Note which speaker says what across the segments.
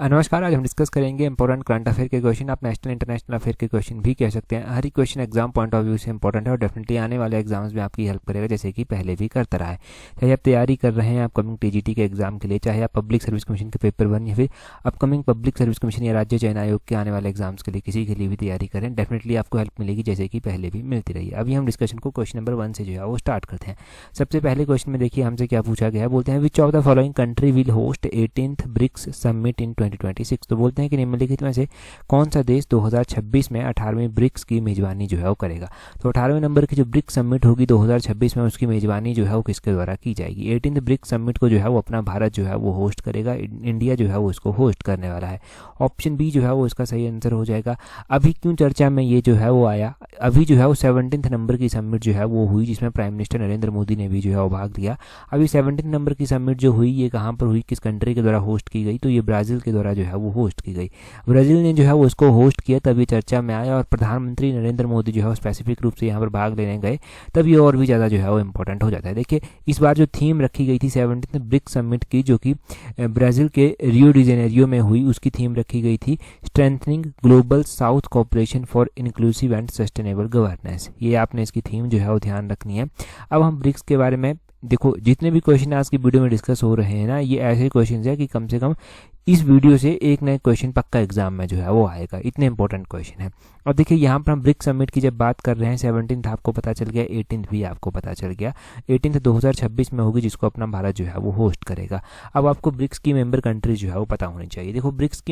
Speaker 1: नमस्कार। आज हम डिस्कस करेंगे इंपॉर्टेंट करंट अफेयर के क्वेश्चन। आप नेशनल इंटरनेशनल अफेयर के क्वेश्चन भी कह सकते हैं। हर एक question exam point of view से इंपॉर्टेंट है और डेफिनेटली आने वाले एग्जाम्स में आपकी हेल्प करेगा, जैसे कि पहले भी करता रहा है। चाहे आप तैयारी कर रहे हैं अपकमिंग टीजीटी के एग्जाम के लिए, चाहे आप पब्लिक सर्विस कमीशन के पेपर 1 या फिर अपकमिंग पब्लिक सर्विस कमीशन या राज्य चयन आयोग के आने वाले एग्जाम्स के लिए, किसी के लिए भी तैयारी करें, डेफिनेटली आपको हेल्प मिलेगी, जैसे कि पहले भी मिलती रही है। अभी हम डिस्कशन को क्वेश्चन नंबर 1 से जो है वो स्टार्ट करते हैं। सबसे पहले क्वेश्चन में देखिए हमसे क्या पूछा गया है। बोलते हैं which of the following country will host 18th BRICS summit in 2026। तो बोलते हैं कि निम्नलिखित में से कौन सा देश 2026 में 18वीं ब्रिक्स की मेजबानी जो है वो करेगा। तो 18वें नंबर की जो ब्रिक्स समिट होगी 2026 में, उसकी मेजबानी जो है वो किसके द्वारा की जाएगी। 18th ब्रिक्स समिट को जो है वो अपना भारत जो है वो होस्ट करेगा, इंडिया जो है वो इसको होस्ट करने वाला है। ऑप्शन बी जो है वो इसका सही आंसर हो जाएगा। अभी क्यों चर्चा में ये जो है वो आया, अभी जो है वो 17th नंबर की समिट जो है वो हुई, जिसमें प्राइम मिनिस्टर नरेंद्र मोदी ने भी जो है वो भाग लिया। अभी 17th नंबर की समिट जो हुई, ये कहाँ पर हुई, किस कंट्री के द्वारा होस्ट की गई, तो ये ब्राज़ील के द्वारा जो है वो होस्ट की गई। ब्राज़ील ने जो है वो इसको होस्ट किया, तभी चर्चा में आया और प्रधानमंत्री नरेंद्र मोदी जो है वो स्पेसिफिक रूप से यहाँ पर भाग लेने गए, तब ये और भी ज़्यादा जो है वो इंपॉर्टेंट हो जाता है। देखिए इस बार जो थीम रखी गई थी 17th ब्रिक्स समिट की, जो कि ब्राज़ील के रियो डी जेनेरियो में हुई, उसकी थीम रखी गई थी strengthening global south cooperation for inclusive and sustainable governance. ये आपने इसकी थीम जो है वो ध्यान रखनी है। अब हम ब्रिक्स के बारे में देखो, जितने भी क्वेश्चन आज की वीडियो में डिस्कस हो रहे हैं ना, ये ऐसे क्वेश्चन है कि कम से कम इस वीडियो से एक नया क्वेश्चन पक्का एग्जाम में जो है वो आएगा, इतने इंपॉर्टेंट क्वेश्चन है। और देखिए यहाँ पर हम ब्रिक्स समिट की जब बात कर रहे हैं, 17th आपको पता चल गया, 18th भी आपको पता चल गया। 18th 2026 में होगी, जिसको अपना भारत जो है वो होस्ट करेगा। अब आपको ब्रिक्स की मेंबर कंट्रीज जो है वो पता होनी चाहिए। देखो ब्रिक्स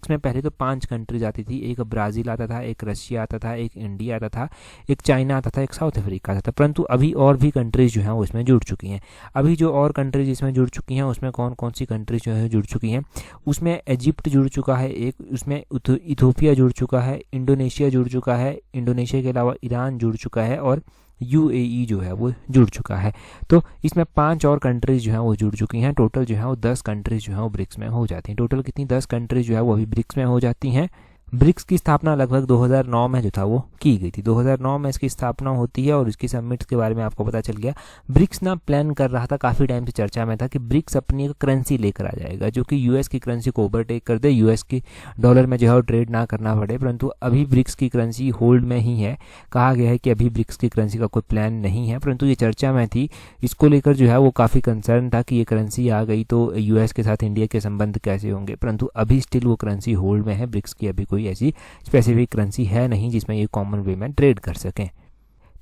Speaker 1: में पहले तो 5 कंट्रीज आती थी। एक ब्राज़ील आता था, एक रशिया आता था, एक इंडिया आता था, एक चाइना आता था, एक साउथ अफ्रीका आता था। परंतु अभी और भी कंट्रीज जो हैं वो इसमें जुड़ चुकी हैं। अभी जो और कंट्रीज इसमें जुड़ चुकी हैं, उसमें कौन कौन सी कंट्रीज जो है जुड़ चुकी हैं, उसमें इजिप्ट जुड़ चुका है एक, उसमें इथोपिया जुड़ चुका है, इंडोनेशिया जुड़ चुका है, इंडोनेशिया के अलावा ईरान जुड़ चुका है और यूएई जो है वो जुड़ चुका है। तो इसमें 5 और कंट्रीज जो हैं वो जुड़ चुकी हैं। टोटल जो है वो 10 कंट्रीज जो है वो ब्रिक्स में हो जाती हैं। टोटल कितनी 10 कंट्रीज जो है वो अभी ब्रिक्स में हो जाती हैं। ब्रिक्स की स्थापना लगभग 2009 में जो था वो की गई थी। 2009 में इसकी स्थापना होती है और इसकी समिट्स के बारे में आपको पता चल गया। ब्रिक्स ना प्लान कर रहा था, काफ़ी टाइम से चर्चा में था कि ब्रिक्स अपनी एक करेंसी लेकर आ जाएगा, जो कि यूएस की करेंसी को ओवरटेक कर दे, यूएस की डॉलर में जो है वो ट्रेड ना करना पड़े। परंतु अभी ब्रिक्स की करेंसी होल्ड में ही है। कहा गया है कि अभी ब्रिक्स की करेंसी का कोई प्लान नहीं है, परंतु ये चर्चा में थी। इसको लेकर जो है वो काफ़ी कंसर्न था कि ये करेंसी आ गई तो यूएस के साथ इंडिया के संबंध कैसे होंगे। परंतु अभी स्टिल वो करेंसी होल्ड में है। ब्रिक्स की अभी कोई ऐसी स्पेसिफिक करेंसी है नहीं जिसमें ये कॉमन वे में ट्रेड कर सकें।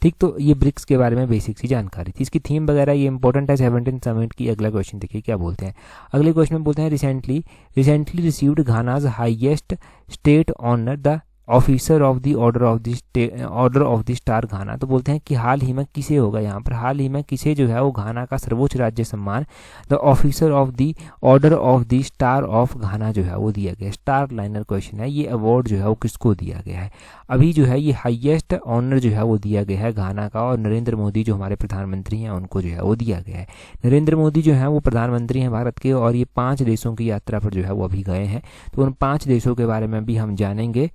Speaker 1: ठीक, तो ये ब्रिक्स के बारे में बेसिक सी जानकारी थी। इसकी थीम वगैरह ये इंपॉर्टेंट है 17th समिट की। अगला क्वेश्चन देखिए क्या बोलते हैं। अगले क्वेश्चन में बोलते हैं recently received Ghana's highest state honour the officer of the order of the star Ghana. तो बोलते हैं कि हाल ही में किसे होगा, यहाँ पर हाल ही में किसे जो है वो घाना का सर्वोच्च राज्य सम्मान the officer of the order of the star of घाना जो है वो दिया गया। स्टार लाइनर क्वेश्चन है, ये अवार्ड जो है वो किसको दिया गया है। अभी जो है ये हाईएस्ट ऑनर जो है वो दिया गया है घाना का, और नरेंद्र मोदी जो हमारे प्रधानमंत्री हैं उनको जो है वो दिया गया है। नरेंद्र मोदी जो है वो प्रधानमंत्री हैं भारत के, और ये 5 देशों की यात्रा पर जो है वो अभी गए हैं। तो उन 5 देशों के बारे में भी हम जानेंगे,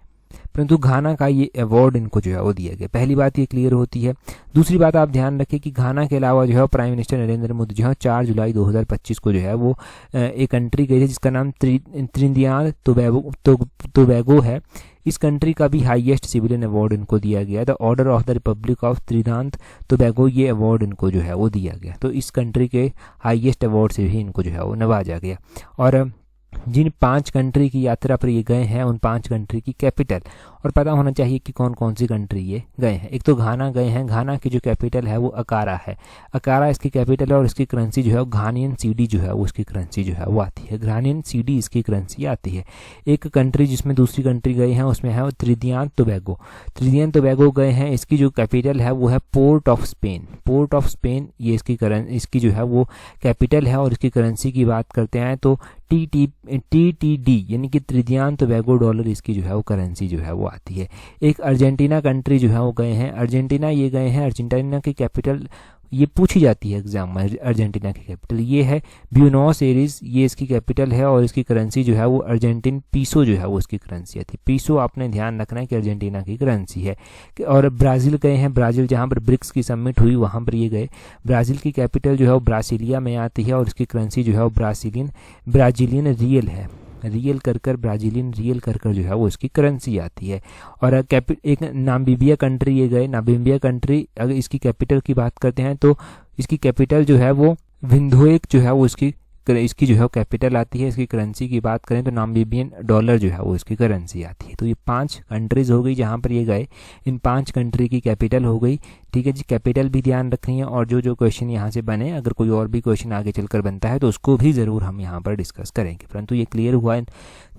Speaker 1: परंतु घाना का ये अवार्ड इनको जो है वो दिया गया। पहली बात ये क्लियर होती है। दूसरी बात आप ध्यान रखें कि घाना के अलावा जो है प्राइम मिनिस्टर नरेंद्र मोदी जो है 4 जुलाई 2025 को जो है वो एक कंट्री गई थी जिसका नाम त्रिनिदाद टोबैगो है। इस कंट्री का भी हाईएस्ट सिविलियन अवार्ड इनको दिया गया, the order of the Republic of Trinidad Tobago, ये अवार्ड इनको जो है वो दिया गया। तो इस कंट्री के हाईएस्ट अवार्ड से भी इनको जो है वो नवाजा गया। और जिन 5 कंट्री की यात्रा पर ये गए हैं, उन 5 कंट्री की कैपिटल और पता होना चाहिए कि कौन कौन सी कंट्री ये गए हैं। एक तो घाना गए हैं, घाना की जो कैपिटल है वो अकारा है, अकारा इसकी कैपिटल है, और इसकी करेंसी जो है वो घानियन सीडी जो है वो उसकी करेंसी जो है वो आती है, घानियन सीडी इसकी करेंसी आती है। एक कंट्री जिसमें दूसरी कंट्री गए हैं उसमें है त्रिनिदाद टोबैगो गए हैं, इसकी जो कैपिटल है वो है पोर्ट ऑफ स्पेन, ये इसकी जो है वो कैपिटल है। और इसकी करेंसी की बात करते हैं तो TTD यानी कि त्रिनिदाद टोबैगो डॉलर इसकी जो है वो करेंसी जो है वो आती है। एक अर्जेंटीना कंट्री जो है वो गए हैं, अर्जेंटीना ये गए हैं। अर्जेंटीना की कैपिटल ये पूछी जाती है एग्जाम में, अर्जेंटीना की कैपिटल ये है ब्यूनोस एयर्स, ये इसकी कैपिटल है, और इसकी करेंसी जो है वो अर्जेंटीन पीसो जो है वो इसकी करेंसी आती है। पीसो आपने ध्यान रखना है कि अर्जेंटीना की करेंसी है। और ब्राज़ील गए हैं, ब्राज़ील जहाँ पर ब्रिक्स की समिट हुई वहाँ पर ये गए। ब्राज़ील की कैपिटल जो है वो ब्रासिलिया में आती है, और इसकी करेंसी जो है वो ब्राज़ीलियन रियल है। रियल कर ब्राज़ीलियन रियल कर जो है वो इसकी करेंसी आती है। और एक नामीबिया कंट्री ये गए, नामीबिया कंट्री अगर इसकी कैपिटल की बात करते हैं तो इसकी कैपिटल जो है वो विंडहोएक जो है वो इसकी जो है कैपिटल आती है। इसकी करेंसी की बात करें तो नामीबियन डॉलर जो है वो इसकी करेंसी आती है। तो ये 5 कंट्रीज़ हो गई जहाँ पर ये गए, इन 5 कंट्री की कैपिटल हो गई। ठीक है जी, कैपिटल भी ध्यान रखनी है और जो क्वेश्चन यहाँ से बने, अगर कोई और भी क्वेश्चन आगे चलकर बनता है तो उसको भी ज़रूर हम यहाँ पर डिस्कस करेंगे। परंतु ये क्लियर हुआ,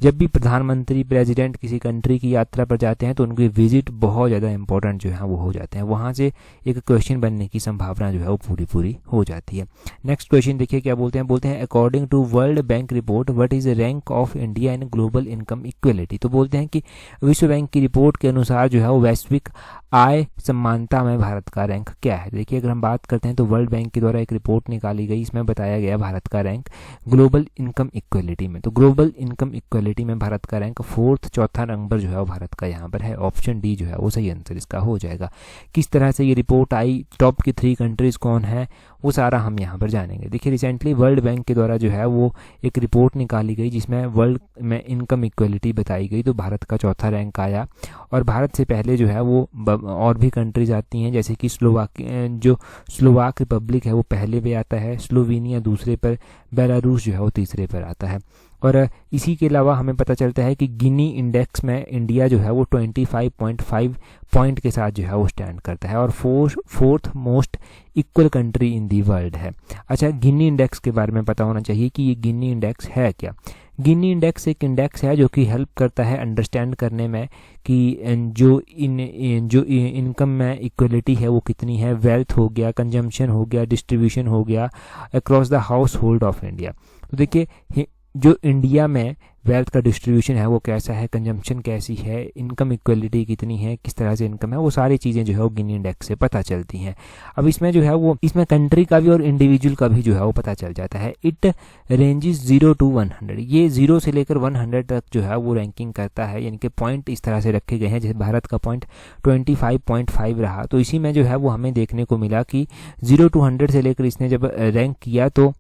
Speaker 1: जब भी प्रधानमंत्री प्रेसिडेंट किसी कंट्री की यात्रा पर जाते हैं तो उनके विजिट बहुत ज़्यादा इंपॉर्टेंट जो है वो हो जाते हैं, वहाँ से एक क्वेश्चन बनने की संभावना जो है वो पूरी हो जाती है। नेक्स्ट क्वेश्चन देखिए क्या बोलते हैं according to World Bank report what is the rank of India in global income equality. तो बोलते हैं कि विश्व बैंक की रिपोर्ट के अनुसार जो है वो वैश्विक आय समानता में भारत का रैंक क्या है। देखिए अगर हम बात करते हैं तो वर्ल्ड बैंक के द्वारा एक रिपोर्ट निकाली गई, इसमें बताया गया भारत का रैंक ग्लोबल इनकम इक्वलिटी में। तो ग्लोबल इनकम इक्वलिटी में भारत का रैंक 4th चौथा नंबर जो है वो भारत का यहाँ पर है। ऑप्शन डी जो है वो सही आंसर इसका हो जाएगा। किस तरह से ये रिपोर्ट आई, टॉप की 3 कंट्रीज़ कौन है, वो सारा हम यहाँ पर जानेंगे। देखिए रिसेंटली वर्ल्ड बैंक के द्वारा जो है वो एक रिपोर्ट निकाली गई जिसमें वर्ल्ड में इनकम इक्वलिटी बताई गई, तो भारत का चौथा रैंक आया। और भारत से पहले जो है वो और भी कंट्रीज आती हैं, जैसे कि स्लोवाक रिपब्लिक है वो पहले पे आता है, स्लोवेनिया दूसरे पर, बेलारूस जो है वो तीसरे पर आता है। और इसी के अलावा हमें पता चलता है कि गिनी इंडेक्स में इंडिया जो है वो 25.5 पॉइंट के साथ जो है वो स्टैंड करता है और 4th most equal country in the world है। अच्छा, गिनी इंडेक्स के बारे में पता होना चाहिए कि ये गिनी इंडेक्स है क्या। गिनी इंडेक्स एक इंडेक्स है जो कि हेल्प करता है अंडरस्टैंड करने में कि जो इनकम में इक्वलिटी है वो कितनी है, वेल्थ हो गया, कंजम्पशन हो गया, डिस्ट्रीब्यूशन हो गया across the house hold of India. तो देखिए जो इंडिया में वेल्थ का डिस्ट्रीब्यूशन है वो कैसा है, कंजम्पशन कैसी है, इनकम इक्वलिटी कितनी है, किस तरह से इनकम है, वो सारी चीज़ें जो है वो गिनी इंडेक्स से पता चलती हैं। अब इसमें जो है वो इसमें कंट्री का भी और इंडिविजुअल का भी जो है वो पता चल जाता है। इट रेंजेस 0 to 100, ये 0 से लेकर 100 तक जो है वो रैंकिंग करता है, यानी कि पॉइंट इस तरह से रखे गए हैं। जैसे भारत का पॉइंट 25.5 रहा, तो इसी में जो है वो हमें देखने को मिला कि 0 to 100 से लेकर इसने जब रैंक किया तो,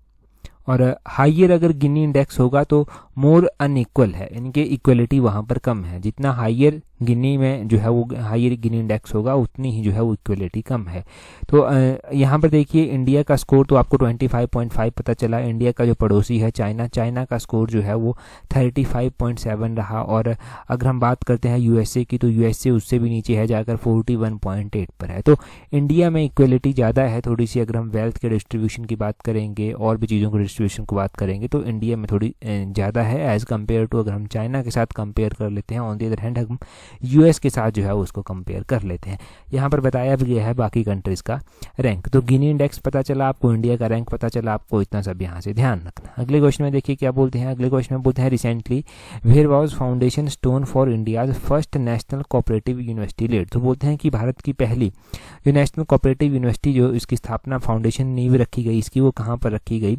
Speaker 1: और हाइयर अगर गिनी इंडेक्स होगा तो मोर अनइक्वल है, यानी कि इक्वलिटी वहाँ पर कम है। जितना हाइयर गिनी में जो है वो हाइयर गिनी इंडेक्स होगा उतनी ही जो है वो इक्वलिटी कम है। तो यहाँ पर देखिए इंडिया का स्कोर तो आपको 25.5 पता चला। इंडिया का जो पड़ोसी है चाइना का स्कोर जो है वो 35.7 रहा। और अगर हम बात करते हैं यूएसए की तो यूएसए उससे भी नीचे है, जाकर 41.8 पर है। तो इंडिया में इक्वलिटी ज़्यादा है थोड़ी सी। अगर हम वेल्थ के डिस्ट्रीब्यूशन की बात करेंगे और भी चीज़ों के डिस्ट्रीब्यूशन की बात करेंगे तो इंडिया में थोड़ी ज़्यादा है एज़ कम्पेयर टू, अगर हम चाइना के साथ कंपेयर कर लेते हैं। ऑन दी अदर हैंड हम यूएस के साथ जो है उसको कंपेयर कर लेते हैं। यहाँ पर बताया भी गया है बाकी कंट्रीज़ का रैंक। तो गिनी इंडेक्स पता चला आपको, इंडिया का रैंक पता चला आपको, इतना सब यहाँ से ध्यान रखना। अगले क्वेश्चन में देखिए क्या बोलते हैं। अगले क्वेश्चन में बोलते हैं recently where was foundation stone for India's first national cooperative university laid. तो बोलते हैं कि भारत की पहली जो नेशनल कोऑपरेटिव यूनिवर्सिटी जो इसकी स्थापना फाउंडेशन नींव रखी गई इसकी, वो कहाँ पर रखी गई।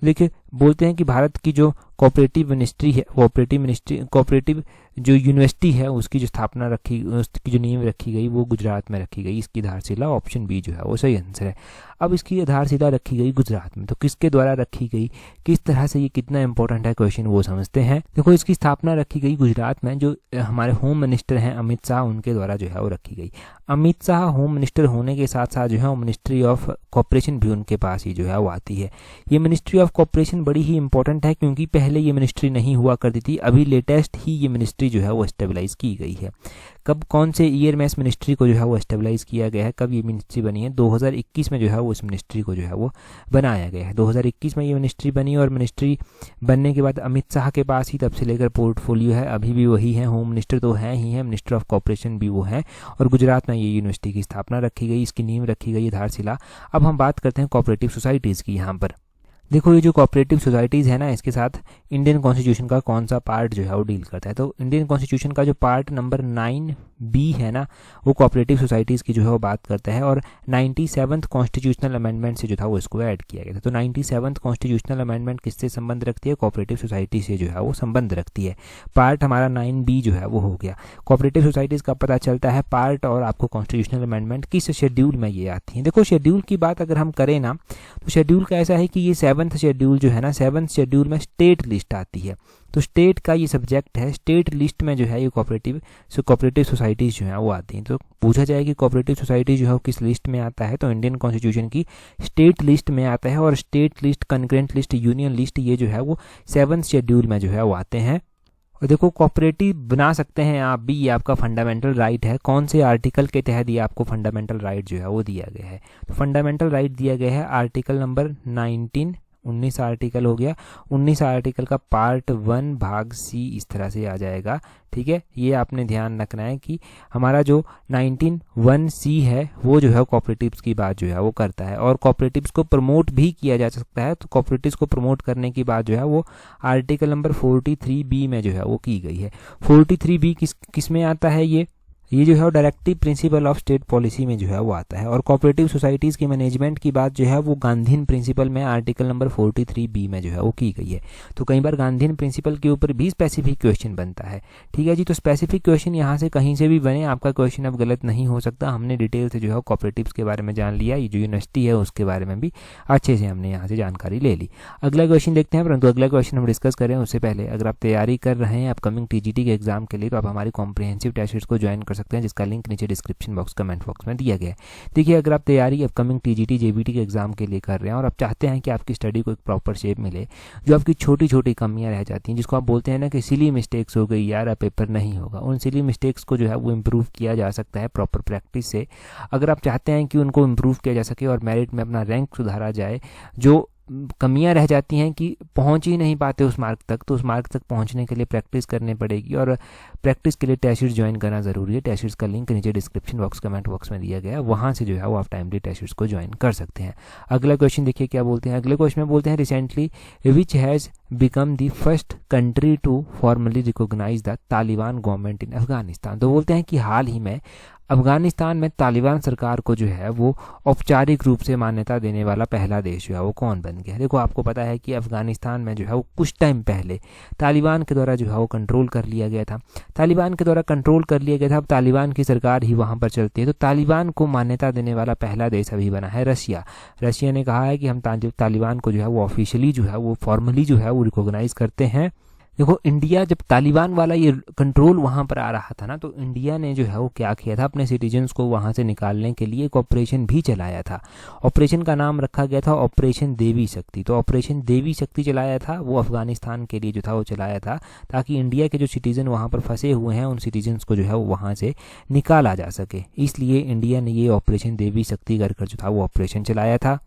Speaker 1: देखिए बोलते हैं कि भारत की जो कोऑपरेटिव मिनिस्ट्री है, कोऑपरेटिव जो यूनिवर्सिटी है उसकी जो स्थापना उसकी जो नींव रखी गई वो गुजरात में रखी गई। इसकी आधारशिला ऑप्शन बी जो है वो सही आंसर है। अब इसकी आधारशिला रखी गई गुजरात में, तो किसके द्वारा रखी गई, किस तरह से, ये कितना इंपॉर्टेंट है क्वेश्चन वो समझते हैं। देखो इसकी स्थापना रखी गई गुजरात में, जो हमारे होम मिनिस्टर हैं अमित शाह, उनके द्वारा जो है वो रखी गई। अमित शाह होम मिनिस्टर होने के साथ साथ जो है वो मिनिस्ट्री ऑफ कॉपरेशन भी उनके पास ही जो है वो आती है। ये मिनिस्ट्री ऑफ कॉपरेशन बड़ी ही इंपॉर्टेंट है क्योंकि पहले ये मिनिस्ट्री नहीं हुआ करती थी, अभी लेटेस्ट ही ये मिनिस्ट्री जो है वो स्टेबलाइज की गई है। कब, कौन से ईयर में इस मिनिस्ट्री को जो है वो स्टेबलाइज किया गया है, कब ये मिनिस्ट्री बनी है, 2021 में जो है वो इस मिनिस्ट्री को जो है वो बनाया गया है। 2021 में ये मिनिस्ट्री बनी और मिनिस्ट्री बनने के बाद अमित शाह के पास ही तब से लेकर पोर्टफोलियो है, अभी भी वही है। होम मिनिस्टर तो है ही है, मिनिस्टर ऑफ कॉपरेशन भी वो है। और गुजरात में ये यूनिवर्सिटी की स्थापना रखी गई, इसकी नींव रखी गई, आधारशिला। अब हम बात करते हैं कोऑपरेटिव सोसाइटीज़ की। यहाँ पर देखो ये जो कोऑपरेटिव सोसाइटीज़ है ना, इसके साथ इंडियन कॉन्स्टिट्यूशन का कौन सा पार्ट जो है वो डील करता है। तो इंडियन कॉन्स्टिट्यूशन का जो पार्ट नंबर 9B है ना, वो कोऑपरेटिव सोसाइटीज़ की जो है वो बात करता है। और 97th कॉन्स्टिट्यूशनल अमेंडमेंट से जो था वो इसको ऐड किया गया था। तो 97th कॉन्स्टिट्यूशनल अमेंडमेंट किससे संबंध रखती है, कोऑपरेटिव सोसाइटी से जो है वो संबंध रखती है। पार्ट हमारा 9B जो है वो हो गया। कोऑपरेटिव सोसाइटीज़ का पता चलता है पार्ट, और आपको कॉन्स्टिट्यूशनल अमेंडमेंट किस शेड्यूल में ये आती हैं। देखो शेड्यूल की बात अगर हम करें ना, तो शेड्यूल का ऐसा है कि ये 7th शेड्यूल जो है ना, 7th शेड्यूल में स्टेट लिस्ट आती है तो स्टेट का ये सब्जेक्ट है, स्टेट लिस्ट में जो है ये कोऑपरेटिव सोसाइटीज़ जो है वो आती हैं। तो पूछा जाए कि कोऑपरेटिव सोसाइटी जो है वो किस लिस्ट में आता है, तो इंडियन कॉन्स्टिट्यूशन की स्टेट लिस्ट में आता है। और state list, concurrent list, union list, ये जो है वो 7th शेड्यूल में जो है वो आते हैं। और देखो कोऑपरेटिव बना सकते हैं आप भी, ये आपका फंडामेंटल राइट है। कौन से आर्टिकल के तहत ये आपको फंडामेंटल राइट जो है वो दिया गया है, तो फंडामेंटल राइट दिया गया है आर्टिकल नंबर 19 आर्टिकल हो गया। 19 आर्टिकल का पार्ट 1 भाग सी इस तरह से आ जाएगा, ठीक है। ये आपने ध्यान रखना है कि हमारा जो 19(1)(c है वो जो है कोऑपरेटिव्स की बात जो है वो करता है, और कोऑपरेटिव्स को प्रमोट भी किया जा सकता है। तो कोऑपरेटिव्स को प्रमोट करने की बात जो है वो आर्टिकल नंबर 43B में जो है वो की गई है। 43B किस में आता है, ये जो है वो directive principle of state policy में जो है वो आता है। और कोऑपरेटिव सोसाइटीज़ की मैनेजमेंट की बात जो है वो गांधीन प्रिंसिपल में आर्टिकल नंबर 43B में जो है वो की गई है। तो कई बार गांधीन प्रिंसिपल के ऊपर भी स्पेसिफिक क्वेश्चन बनता है, ठीक है जी। तो स्पेसिफिक क्वेश्चन यहाँ से कहीं से भी बने, आपका क्वेश्चन अब गलत नहीं हो सकता। हमने डिटेल से जो है कोऑपरेटिव्स के बारे में जान लिया, ये जो यूनिवर्सिटी है उसके बारे में भी अच्छे से हमने यहाँ से जानकारी ले ली। अगला क्वेश्चन देखते हैं, परंतु अगला क्वेश्चन हम डिस्कस करें उससे पहले अगर आप तैयारी कर रहे हैं अपकमिंग TGT के एग्जाम के लिए, तो आप हमारी कॉम्प्रिहेंसिव टेस्ट सीरीज को ज्वाइन कर सकते हैं, जिसका लिंक नीचे डिस्क्रिप्शन बॉक्स, कमेंट बॉक्स में दिया गया है। देखिए, अगर आप तैयारी अपकमिंग TGT JBT के एग्जाम के लिए कर रहे हैं और आप चाहते हैं कि आपकी स्टडी को एक प्रॉपर शेप मिले, जो आपकी छोटी छोटी कमियां रह जाती हैं, जिसको आप बोलते हैं ना कि सिली मिस्टेक्स हो गई यार, अब पेपर नहीं होगा, उन सिली मिस्टेक्स को जो है वो इम्प्रूव किया जा सकता है प्रॉपर प्रैक्टिस से। अगर आप चाहते हैं कि उनको इम्प्रूव किया जा सके और मेरिट में अपना रैंक सुधारा जाए, जो कमियां रह जाती हैं कि पहुंच ही नहीं पाते उस मार्क तक, तो उस मार्क तक पहुंचने के लिए प्रैक्टिस करनी पड़ेगी, और प्रैक्टिस के लिए टेस्ट सीरीज ज्वाइन करना ज़रूरी है। टेस्ट सीरीज का लिंक नीचे डिस्क्रिप्शन बॉक्स, कमेंट बॉक्स में दिया गया है, वहां से जो है वो आप टाइमली टेस्ट सीरीज को ज्वाइन कर सकते हैं। अगला क्वेश्चन देखिए क्या बोलते हैं। अगले क्वेश्चन में बोलते हैं recently which has become the first country to formally recognise the Taliban government in Afghanistan. तो बोलते हैं कि हाल ही में अफगानिस्तान में तालिबान सरकार को जो है वो औपचारिक रूप से मान्यता देने वाला पहला देश जो है वो कौन बन गया। देखो, आपको पता है कि अफगानिस्तान में जो है वो कुछ टाइम पहले तालिबान के द्वारा जो है वो कंट्रोल कर लिया गया था। तालिबान के द्वारा कंट्रोल कर लिया गया था, अब तालिबान की सरकार ही वहाँ पर चलती है। तो तालिबान को मान्यता देने वाला पहला देश अभी बना है रशिया। रशिया ने कहा है कि हम तालिबान को जो है वो ऑफिशियली जो है वो फॉर्मली जो है वो रिकॉग्नाइज करते हैं। देखो, इंडिया जब तालिबान वाला ये कंट्रोल वहाँ पर आ रहा था ना, तो इंडिया ने जो है वो क्या किया था, अपने सिटीजन्स को वहाँ से निकालने के लिए एक ऑपरेशन भी चलाया था। ऑपरेशन का नाम रखा गया था ऑपरेशन देवी शक्ति। तो ऑपरेशन देवी शक्ति चलाया था, वो अफगानिस्तान के लिए जो था वो चलाया था, ताकि इंडिया के जो सिटीजन वहाँ पर फंसे हुए हैं उन सिटीजन्स को जो है वो वहाँ से निकाला जा सके। इसलिए इंडिया ने ये ऑपरेशन देवी शक्ति कर जो था वो ऑपरेशन चलाया था।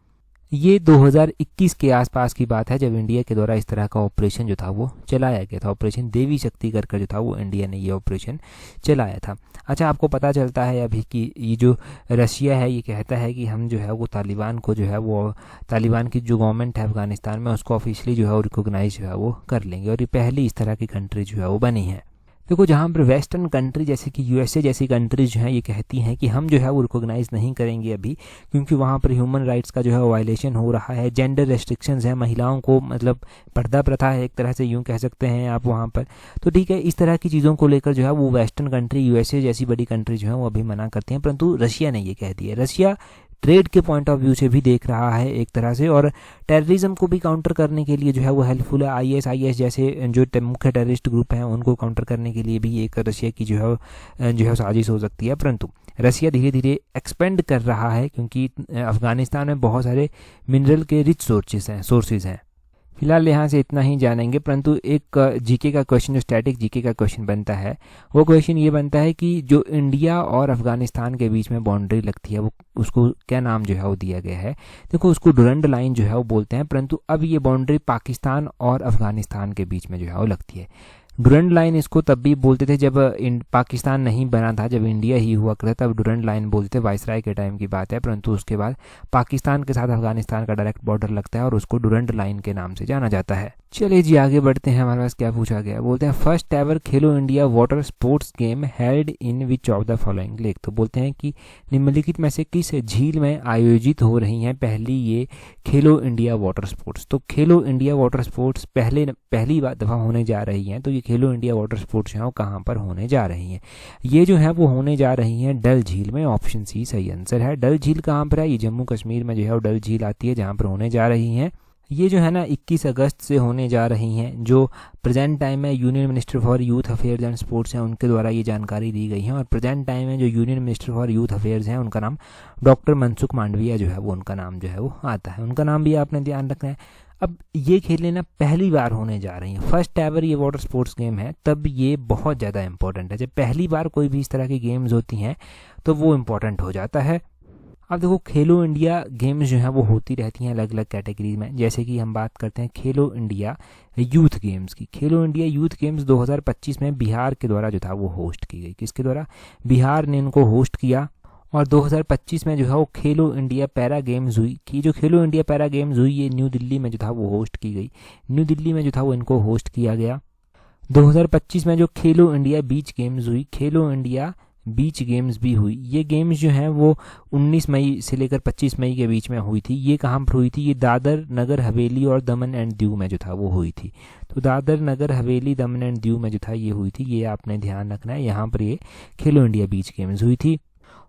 Speaker 1: ये 2021 के आसपास की बात है, जब इंडिया के द्वारा इस तरह का ऑपरेशन जो था वो चलाया गया था। ऑपरेशन देवी शक्ति कर जो था वो इंडिया ने ये ऑपरेशन चलाया था। अच्छा, आपको पता चलता है अभी कि ये जो रशिया है ये कहता है कि हम जो है वो तालिबान को जो है वो तालिबान की जो गवर्नमेंट है अफगानिस्तान में उसको ऑफिशियली जो है वो रिकॉग्नाइज जो है वो कर लेंगे, और ये पहली इस तरह की कंट्री जो है वो बनी है। देखो, जहाँ पर वेस्टर्न कंट्री जैसे कि USA जैसी कंट्रीज जो हैं ये कहती हैं कि हम जो है वो रिकॉग्नाइज नहीं करेंगे अभी, क्योंकि वहाँ पर ह्यूमन राइट्स का जो है वायलेशन हो रहा है, जेंडर रेस्ट्रिक्शंस है, महिलाओं को मतलब पर्दा प्रथा है एक तरह से, यूँ कह सकते हैं आप वहाँ पर। तो ठीक है, इस तरह की चीज़ों को लेकर जो है वो वेस्टर्न कंट्री USA जैसी बड़ी कंट्री जो है वो अभी मना करती हैं, परंतु रशिया ने ये कह दिया। रशिया ट्रेड के पॉइंट ऑफ व्यू से भी देख रहा है एक तरह से, और टेररिज्म को भी काउंटर करने के लिए जो है वो हेल्पफुल है। ISIS जैसे जो मुख्य टेररिस्ट ग्रुप हैं उनको काउंटर करने के लिए भी एक रशिया की जो है साजिश हो सकती है। परंतु रशिया धीरे धीरे एक्सपेंड कर रहा है, क्योंकि अफगानिस्तान में बहुत सारे मिनरल के रिच सोर्सेज हैं। फिलहाल यहाँ से इतना ही जानेंगे, परंतु एक जीके का क्वेश्चन, जो स्टैटिक जीके का क्वेश्चन बनता है, वो क्वेश्चन ये बनता है कि जो इंडिया और अफगानिस्तान के बीच में बाउंड्री लगती है वो उसको क्या नाम जो है वो दिया गया है। देखो, उसको डुरंड लाइन जो है वो बोलते हैं, परंतु अब ये बाउंड्री पाकिस्तान और अफगानिस्तान के बीच में जो है वो लगती है। डुरंड लाइन इसको तब भी बोलते थे जब पाकिस्तान नहीं बना था, जब इंडिया ही हुआ करता तब डुरंड लाइन बोलते थे, वायसराय के टाइम की बात है। परंतु उसके बाद पाकिस्तान के साथ अफगानिस्तान का डायरेक्ट बॉर्डर लगता है और उसको डुरंड लाइन के नाम से जाना जाता है। चलिए जी, आगे बढ़ते हैं। हमारे पास क्या पूछा गया, बोलते हैं first ever Khelo India water sports game held in which of the following lake. तो बोलते हैं कि निम्नलिखित में से किस झील में आयोजित हो रही हैं पहली ये खेलो इंडिया वाटर स्पोर्ट्स। तो खेलो इंडिया वाटर स्पोर्ट्स पहली दफ़ा होने जा रही हैं, तो ये खेलो इंडिया वाटर स्पोर्ट्स जो है कहाँ पर होने जा रही हैं। ये जो है वो होने जा रही हैं डल झील में। ऑप्शन सी सही आंसर है। डल झील कहाँ पर है, ये जम्मू कश्मीर में जो है वो डल झील आती है जहाँ पर होने जा रही हैं। ये जो है ना 21 अगस्त से होने जा रही हैं। जो प्रेजेंट टाइम में union minister for youth affairs and sports हैं उनके द्वारा ये जानकारी दी गई है। और प्रेजेंट टाइम में जो union minister for youth affairs हैं उनका नाम डॉक्टर मनसुख मांडविया जो है वो उनका नाम जो है वो आता है। उनका नाम भी आपने ध्यान रखना है। अब ये खेलें ना पहली बार होने जा रही हैं, फर्स्ट एवर ये वाटर स्पोर्ट्स गेम है, तब ये बहुत ज़्यादा इंपॉर्टेंट है। जब पहली बार कोई भी इस तरह की गेम्स होती हैं तो वो इम्पोर्टेंट हो जाता है। अब देखो खेलो इंडिया गेम्स जो हैं वो होती रहती हैं अलग अलग कैटेगरीज में। जैसे कि हम बात करते हैं खेलो इंडिया यूथ गेम्स की। खेलो इंडिया यूथ गेम्स 2025 में बिहार के द्वारा जो था वो होस्ट की गई। किसके द्वारा? बिहार ने इनको होस्ट किया। और 2025 में जो है वो खेलो इंडिया पैरा गेम्स हुई कि जो खेलो इंडिया पैरा गेम्स हुई ये न्यू दिल्ली में जो था वो होस्ट की गई। न्यू दिल्ली में जो था वो इनको होस्ट किया गया। 2025 में जो खेलो इंडिया बीच गेम्स हुई, खेलो इंडिया बीच गेम्स भी हुई। ये गेम्स जो हैं वो 19 मई से लेकर 25 मई के बीच में हुई थी। ये कहाँ पर हुई थी? ये दादर नगर हवेली और दमन एंड दीव में जो था वो हुई थी। तो दादर नगर हवेली दमन एंड दीव में जो था ये हुई थी। ये आपने ध्यान रखना है, यहाँ पर ये खेलो इंडिया बीच गेम्स हुई थी।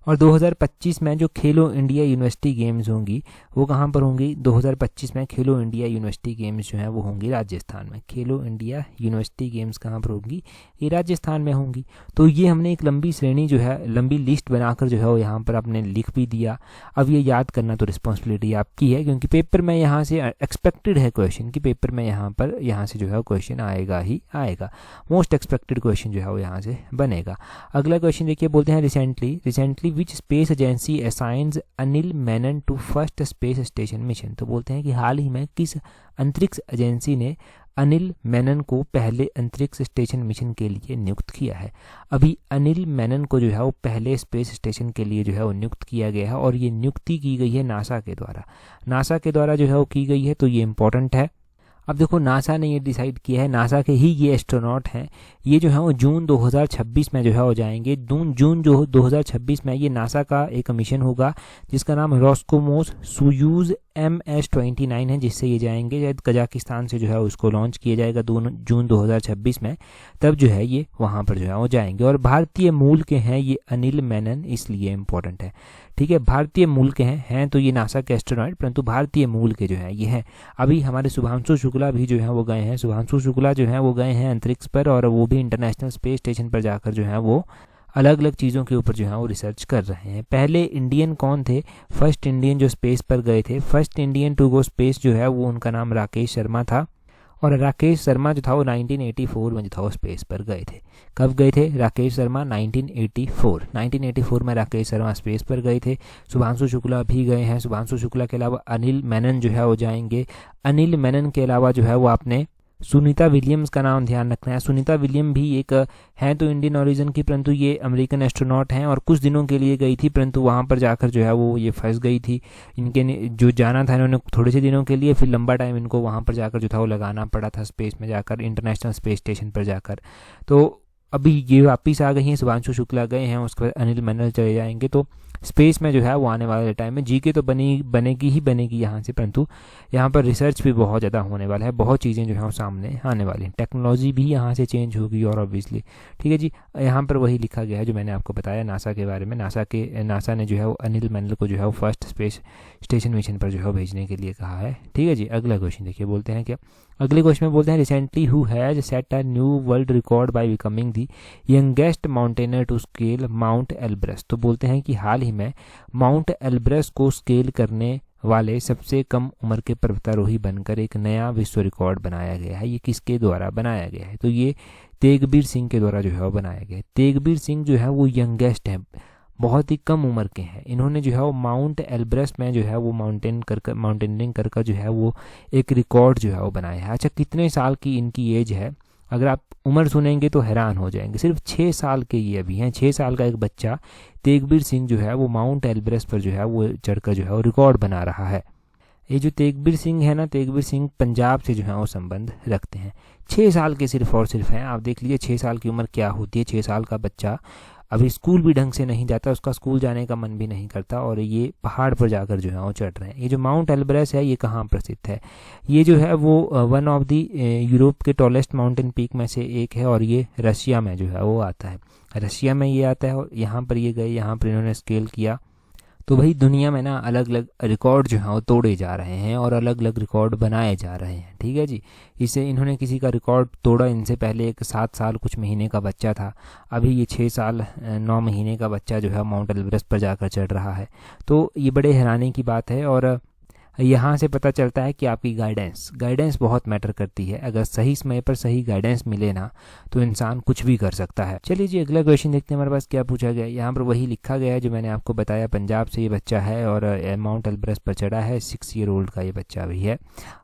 Speaker 1: और 2025 में जो खेलो इंडिया यूनिवर्सिटी गेम्स होंगी वो कहाँ पर होंगी? 2025 में खेलो इंडिया यूनिवर्सिटी गेम्स जो हैं वो होंगी राजस्थान में। खेलो इंडिया यूनिवर्सिटी गेम्स कहाँ पर होंगी? ये राजस्थान में होंगी। तो ये हमने एक लंबी श्रेणी जो है, लंबी लिस्ट बनाकर जो है वो यहाँ पर आपने लिख भी दिया। अब ये याद करना तो रिस्पॉन्सिबिलिटी आपकी है, क्योंकि पेपर में यहाँ से एक्सपेक्टेड है क्वेश्चन कि पेपर में यहाँ से जो है क्वेश्चन आएगा ही आएगा। मोस्ट एक्सपेक्टेड क्वेश्चन जो है वो यहाँ से बनेगा। अगला क्वेश्चन देखिए, बोलते हैं recently which space agency assigns Anil Menon to first space station mission. तो बोलते हैं कि हाल ही में किस अंतरिक्ष एजेंसी ने अनिल मेनन को पहले अंतरिक्ष स्टेशन मिशन के लिए नियुक्त किया है। अभी अनिल मेनन को जो है वो पहले स्पेस स्टेशन के लिए जो है वो नियुक्त किया गया है और ये नियुक्ति की गई है नासा के द्वारा। नासा के द्वारा जो है वो की गई है, तो ये इंपॉर्टेंट है। अब देखो नासा ने ये डिसाइड किया है, नासा के ही ये एस्ट्रोनॉट हैं, ये जो है वो जून 2026 में जो है वो जाएंगे। जून जो 2026 में ये नासा का एक मिशन होगा जिसका नाम रोस्कोमोस सोयूज MS-29 है, जिससे ये जाएंगे। शायद कजाकिस्तान से जो है उसको लॉन्च किया जाएगा जून 2026 में, तब जो है ये वहाँ पर जो है वो जाएंगे। और भारतीय मूल के हैं ये अनिल मेनन, इसलिए इम्पोर्टेंट है। ठीक है, भारतीय मूल के हैं तो ये नासा के एस्ट्रोनॉट, परंतु भारतीय मूल के जो हैं ये हैं। अभी हमारे शुभांशु शुक्ला भी जो हैं वो गए हैं। शुभांशु शुक्ला जो हैं वो गए हैं अंतरिक्ष पर, और वो भी इंटरनेशनल स्पेस स्टेशन पर जाकर जो है वो अलग अलग चीज़ों के ऊपर जो है वो रिसर्च कर रहे हैं। पहले इंडियन कौन थे? फर्स्ट इंडियन जो स्पेस पर गए थे, first Indian to go space जो है वो उनका नाम राकेश शर्मा था। और राकेश शर्मा जो था वो 1984 में जो था वो स्पेस पर गए थे। कब गए थे राकेश शर्मा? 1984 में राकेश शर्मा स्पेस पर गए थे। शुभांशु शुक्ला भी गए हैं। शुभांशु शुक्ला के अलावा अनिल मेनन जो है वो जाएंगे। अनिल मेनन के अलावा जो है वो आपने सुनीता विलियम्स का नाम ध्यान रखना है। सुनीता विलियम भी एक हैं तो इंडियन ओरिजिन की, परंतु ये अमेरिकन एस्ट्रोनॉट हैं और कुछ दिनों के लिए गई थी, परंतु वहाँ पर जाकर जो है वो ये फंस गई थी। इनके जो जाना था इन्होंने थोड़े से दिनों के लिए, फिर लंबा टाइम इनको वहाँ पर जाकर जो था वो लगाना पड़ा था स्पेस में जाकर, इंटरनेशनल स्पेस स्टेशन पर जाकर। तो अभी ये वापिस आ गई हैं। शुभांशु शुक्ला गए हैं, उसके बाद अनिल मेनन चले जाएंगे। तो स्पेस में जो है वो आने वाले टाइम में जीके तो बनेगी यहाँ से, परंतु यहाँ पर रिसर्च भी बहुत ज़्यादा होने वाला है। बहुत चीज़ें जो है वो सामने आने वाली हैं। टेक्नोलॉजी भी यहाँ से चेंज होगी और ऑब्वियसली ठीक है जी। यहाँ पर वही लिखा गया है जो मैंने आपको बताया नासा के बारे में। नासा ने जो है वो अनिल मेनन को जो है वो फर्स्ट स्पेस स्टेशन मिशन पर जो है वो भेजने के लिए कहा है। ठीक है जी। अगला क्वेश्चन देखिए, बोलते हैं क्या, अगले क्वेश्चन में बोलते हैं recently who has set a new world record by becoming the youngest mountaineer to scale Mount Elbrus. तो बोलते हैं कि हाल ही में माउंट एल्ब्रस को स्केल करने वाले सबसे कम उम्र के पर्वतारोही बनकर एक नया विश्व रिकॉर्ड बनाया गया है। ये किसके द्वारा बनाया गया है? तो ये तेगबीर सिंह के द्वारा जो है वो बनाया गया है। तेगबीर सिंह जो है वो यंगेस्ट है, बहुत ही कम उम्र के हैं। इन्होंने जो है वो माउंट एल्ब्रस में जो है वो माउंटेनियरिंग कर जो है वो एक रिकॉर्ड जो है वो बनाया है। अच्छा, कितने साल की इनकी एज है? अगर आप उम्र सुनेंगे तो हैरान हो जाएंगे। सिर्फ 6 साल के ये अभी हैं। 6 साल का एक बच्चा तेगबीर सिंह जो है वो माउंट एल्ब्रस पर जो है वो चढ़कर जो है वो रिकॉर्ड बना रहा है। ये जो तेगबीर सिंह है ना, तेगबीर सिंह पंजाब से जो है वो संबंध रखते हैं। 6 साल के सिर्फ और सिर्फ हैं। आप देख लीजिए 6 साल की उम्र क्या होती है। 6 साल का बच्चा अभी स्कूल भी ढंग से नहीं जाता, उसका स्कूल जाने का मन भी नहीं करता, और ये पहाड़ पर जाकर जो है वो चढ़ रहे हैं। ये जो माउंट एल्ब्रस है ये कहाँ प्रसिद्ध है? ये जो है वो वन ऑफ द यूरोप के टॉलेस्ट माउंटेन पीक में से एक है, और ये रशिया में जो है वो आता है। रशिया में ये आता है, और यहाँ पर ये गए, यहाँ पर इन्होंने स्केल किया। तो भाई दुनिया में ना अलग अलग रिकॉर्ड जो है वो तोड़े जा रहे हैं और अलग अलग रिकॉर्ड बनाए जा रहे हैं, ठीक है जी। इससे इन्होंने किसी का रिकॉर्ड तोड़ा, इनसे पहले एक 7 साल कुछ महीने का बच्चा था, अभी ये 6 साल 9 महीने का बच्चा जो है माउंट एवरेस्ट पर जाकर चढ़ रहा है। तो ये बड़े हैरानी की बात है और यहाँ से पता चलता है कि आपकी गाइडेंस बहुत मैटर करती है। अगर सही समय पर सही गाइडेंस मिले ना तो इंसान कुछ भी कर सकता है। चलिए जी अगला क्वेश्चन देखते हैं हमारे पास क्या पूछा गया है। यहाँ पर वही लिखा गया है जो मैंने आपको बताया, पंजाब से ये बच्चा है और माउंट एवरेस्ट पर चढ़ा है, 6 ईयर ओल्ड का ये बच्चा भी है।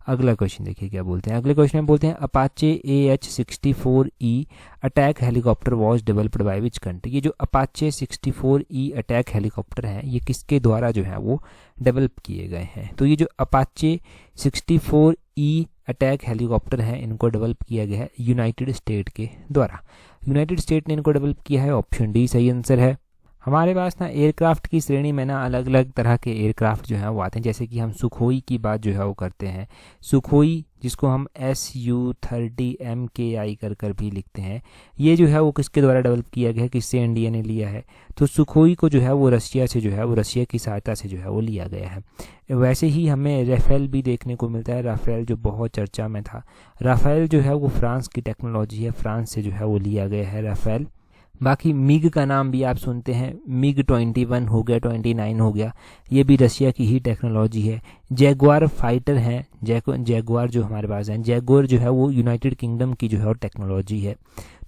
Speaker 1: अगला क्वेश्चन देखिए क्या बोलते हैं। अगले क्वेश्चन में बोलते हैं Apache AH-64E attack helicopter was developed by which country. ये जो अपाचे 64E अटैक हेलीकॉप्टर हैं ये किसके द्वारा जो है वो डेवलप किए गए हैं। तो ये जो अपाचे 64E अटैक हेलीकॉप्टर हैं इनको डेवलप किया गया है यूनाइटेड स्टेट के द्वारा। यूनाइटेड स्टेट ने इनको डेवलप किया है, ऑप्शन डी सही आंसर है। हमारे पास ना एयरक्राफ्ट की श्रेणी में ना अलग अलग तरह के एयरक्राफ्ट जो हैं वो आते हैं। जैसे कि हम सुखोई की बात जो है वो करते हैं, सुखोई जिसको हम SU-30 MKI कर भी लिखते हैं, ये जो है वो किसके द्वारा डेवलप किया गया है, किससे इंडिया ने लिया है। तो सुखोई को जो है वो रशिया से जो है वो रशिया की सहायता से जो है वो लिया गया है। वैसे ही हमें राफेल भी देखने को मिलता है, राफेल जो बहुत चर्चा में था। राफेल जो है वो फ्रांस की टेक्नोलॉजी है, फ्रांस से जो है वो लिया गया है राफेल। बाकी मिग का नाम भी आप सुनते हैं, मिग 21 हो गया, 29 हो गया, ये भी रशिया की ही टेक्नोलॉजी है। जैगुआर फाइटर हैं, जैगुआर जो हमारे पास हैं, जैगुआर जो है वो यूनाइटेड किंगडम की जो है टेक्नोलॉजी है।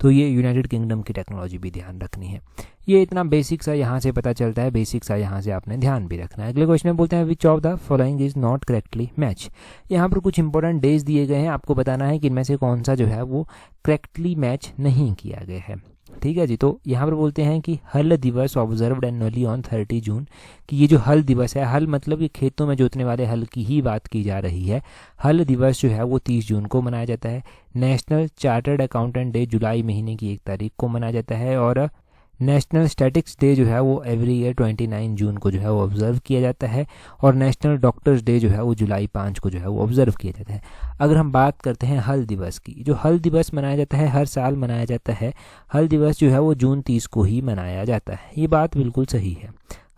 Speaker 1: तो ये यूनाइटेड किंगडम की टेक्नोलॉजी भी ध्यान रखनी है। ये इतना बेसिक सा यहाँ से पता चलता है, बेसिक सा यहाँ से आपने ध्यान भी रखना है। अगले क्वेश्चन में बोलते हैं which of the following is not correctly match. यहाँ पर कुछ इंपॉर्टेंट डेज दिए गए हैं, आपको बताना है कि इनमें से कौन सा जो है वो करेक्टली मैच नहीं किया गया है, ठीक है जी। तो यहाँ पर बोलते हैं कि हल दिवस ऑब्जर्व्ड एनुअली ऑन 30 जून, कि ये जो हल दिवस है, हल मतलब ये खेतों में जोतने वाले हल की ही बात की जा रही है। हल दिवस जो है वो 30 जून को मनाया जाता है। नेशनल चार्टर्ड अकाउंटेंट डे जुलाई महीने की 1 तारीख को मनाया जाता है और नेशनल स्टैटिक्स डे जो है वो एवरी ईयर 29 जून को जो है वो ऑब्जर्व किया जाता है और नेशनल डॉक्टर्स डे जो है वो जुलाई 5 को जो है वो ऑब्जर्व किया जाता है। अगर हम बात करते हैं हल दिवस की, जो हल दिवस मनाया जाता है हर साल मनाया जाता है, हल दिवस जो है वो जून 30 को ही मनाया जाता है। ये बात बिल्कुल सही है।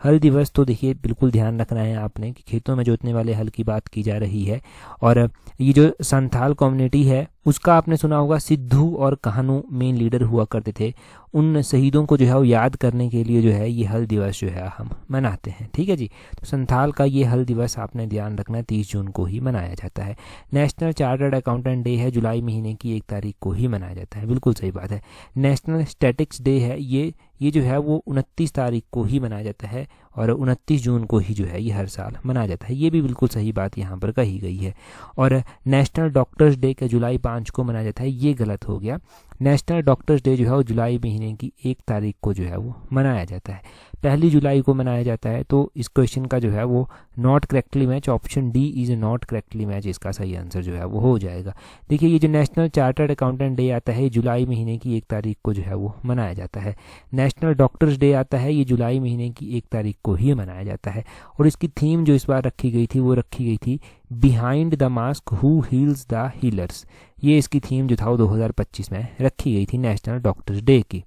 Speaker 1: हल दिवस तो देखिए बिल्कुल ध्यान रखना है आपने कि खेतों में जोतने वाले हल की बात की जा रही है। और ये जो संथाल कम्युनिटी है उसका आपने सुना होगा, सिद्धू और कान्हू मेन लीडर हुआ करते थे। उन शहीदों को जो है वो याद करने के लिए जो है ये हल दिवस जो है हम मनाते हैं, ठीक है जी। तो संथाल का ये हल दिवस आपने ध्यान रखना है, 30 जून को ही मनाया जाता है। नेशनल चार्टर्ड अकाउंटेंट डे है, जुलाई महीने की 1 तारीख को ही मनाया जाता है, बिल्कुल सही बात है। नेशनल स्टैटिक्स डे है, ये जो है वो 29 तारीख को ही मनाया जाता है और 29 जून को ही जो है ये हर साल मनाया जाता है। ये भी बिल्कुल सही बात यहाँ पर कही गई है। और नेशनल डॉक्टर्स डे का जुलाई 5 को मनाया जाता है, ये गलत हो गया। नेशनल डॉक्टर्स डे जो है वो जुलाई महीने की 1 तारीख को जो है वो मनाया जाता है, 1 जुलाई को मनाया जाता है। तो इस क्वेश्चन का जो है वो not correctly match, option D is not correctly match, इसका सही आंसर जो है वो हो जाएगा। देखिए ये जो नेशनल चार्टर्ड अकाउंटेंट डे आता है जुलाई महीने की 1 तारीख को जो है वो मनाया जाता है। नेशनल डॉक्टर्स डे आता है ये जुलाई महीने की 1 तारीख को ही मनाया जाता है। और इसकी थीम जो इस बार रखी गई थी वो रखी गई थी behind the mask who heels the healers. ये इसकी थीम जो था वो 2025 में रखी गई थी नेशनल डॉक्टर्स डे की।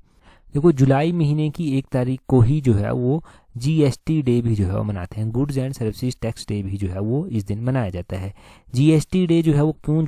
Speaker 1: देखो जुलाई महीने की 1 तारीख को ही जो है वो GST डे भी जो है वो मनाते हैं, goods and services tax day भी जो है वो इस दिन मनाया जाता है। GST डे जो है वो क्यों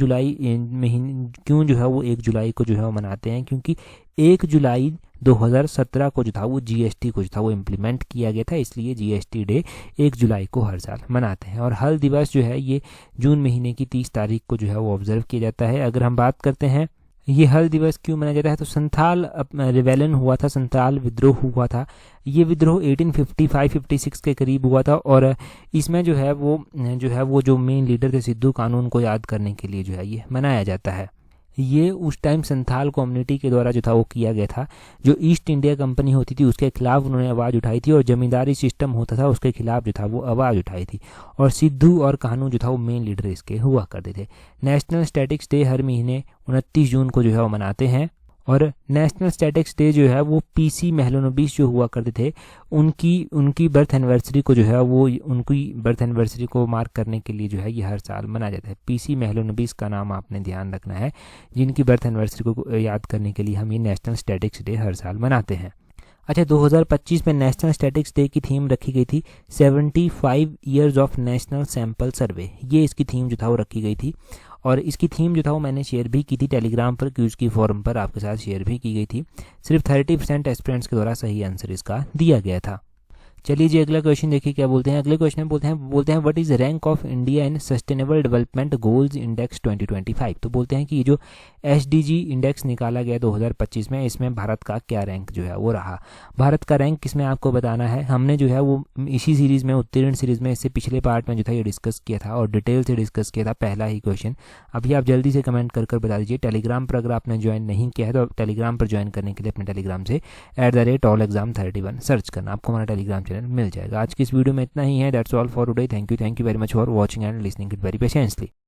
Speaker 1: जो है वो 1 जुलाई को जो है वो मनाते हैं, क्योंकि 1 जुलाई 2017 को जो था वो GST को जो था वो इम्प्लीमेंट किया गया था, इसलिए GST डे 1 जुलाई को हर साल मनाते हैं। और हल दिवस जो है ये जून महीने की 30 तारीख को जो है वो ऑब्जर्व किया जाता है। अगर हम बात करते हैं ये हल दिवस क्यों मनाया जाता है, तो संथाल रिवेलन हुआ था, संथाल विद्रोह हुआ था। ये विद्रोह 1855-56 के करीब हुआ था और इसमें जो है वो जो मेन लीडर थे सिद्धू कानून को याद करने के लिए जो है ये मनाया जाता है। ये उस टाइम संथाल कम्युनिटी के द्वारा जो था वो किया गया था। जो ईस्ट इंडिया कंपनी होती थी उसके खिलाफ उन्होंने आवाज़ उठाई थी और जमींदारी सिस्टम होता था उसके खिलाफ जो था वो आवाज़ उठाई थी। और सिद्धू और कान्हू जो था वो मेन लीडर इसके हुआ करते थे। नेशनल स्टैटिक्स डे हर महीने 29 जून को जो है वो मनाते हैं। और नेशनल स्टैटिक्स डे जो है वो PC मेहलोनोबिस जो हुआ करते थे उनकी बर्थ एनिवर्सरी को जो है वो उनकी बर्थ एनिवर्सरी को मार्क करने के लिए जो है ये हर साल मनाया जाता है। PC मेहलोनोबिस का नाम आपने ध्यान रखना है, जिनकी बर्थ एनिवर्सरी को याद करने के लिए हम ये नेशनल स्टैटिक्स डे हर साल मनाते हैं। अच्छा, 2025 में नेशनल स्टैटिक्स डे की थीम रखी गई थी 75 years of national sample survey, ये इसकी थीम जो था वो रखी गई थी। और इसकी थीम जो था वो मैंने शेयर भी की थी टेलीग्राम पर, क्यूज की फॉरम पर आपके साथ शेयर भी की गई थी। सिर्फ 30% एस्पिरेंट्स के द्वारा सही आंसर इसका दिया गया था। चलिए जी, अगला क्वेश्चन देखिए क्या बोलते हैं। अगले क्वेश्चन में बोलते हैं what is rank of India in sustainable development goals index 2025। तो बोलते हैं कि ये जो SDG इंडेक्स निकाला गया 2025 में, इसमें भारत का क्या रैंक जो है वो रहा। भारत का रैंक किसमें आपको बताना है। हमने जो है वो इसी सीरीज़ में, उत्तीर्ण सीरीज़ में, इससे पिछले पार्ट में जो था ये डिस्कस किया था और डिटेल से डिस्कस किया था पहला ही क्वेश्चन। अभी आप जल्दी से कमेंट कर बता दीजिए। टेलीग्राम पर अगर आपने ज्वाइन नहीं किया है तो टेलीग्राम पर ज्वाइन करने के लिए अपने टेलीग्राम से @allexam31 सर्च करना, आपको हमारा टेलीग्राम चैनल मिल जाएगा। आज की इस वीडियो में इतना ही है। That's all for today. Thank you very much for watching and listening it very patiently.